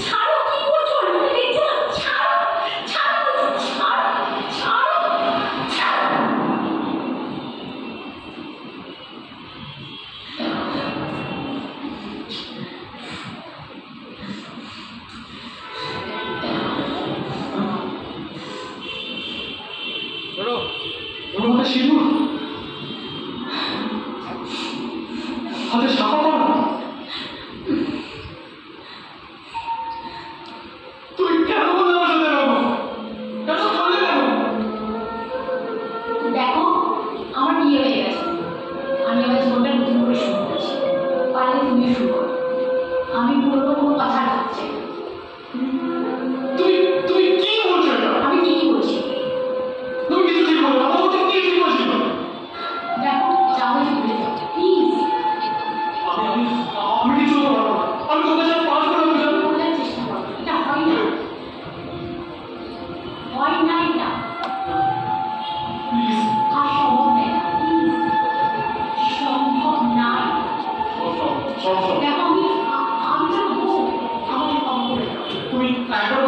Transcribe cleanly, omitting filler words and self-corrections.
ছাড়ো, কি করছো? দেখছো না? ছাড়ো, ছাড়ো, ছাড়ো, ছাড়ো, ছাড়ো। ওটা সিঁদুর, হাতে সাপা পড়া। তুই কেন বলে আমার সাথে এরকম? কেন করলে কেন? দেখো, আমার বিয়ে হয়ে গেছে, আমি আমার জীবনটা নতুন করে শুরু করছি। পারলে তুমিও শুরু করো। আমি পুরোনো কোনো কথা আর ভাবছি না। তুমি তুমি কি বলছো এটা? আমি ঠিকই বলছি। তুমি কিছু ঠিক বলো, আমার ওটা কি ঠিক বলছিল? দেখো, যা হয়েছে ভুলে যাও প্লিজ। আমি আমি আমি কিছু বলতে পারবো না। আমি তোকে যা পাস করে বুঝাবো। বোঝার চেষ্টা করো, এটা হয় না, হয় না এটা। প্লিজ আর সম্ভব নয় এটা, প্লিজ, সম্ভব নয়। সব দেখো, আমি তো বউ, আমাকে কম করে দাও। তুমি একবার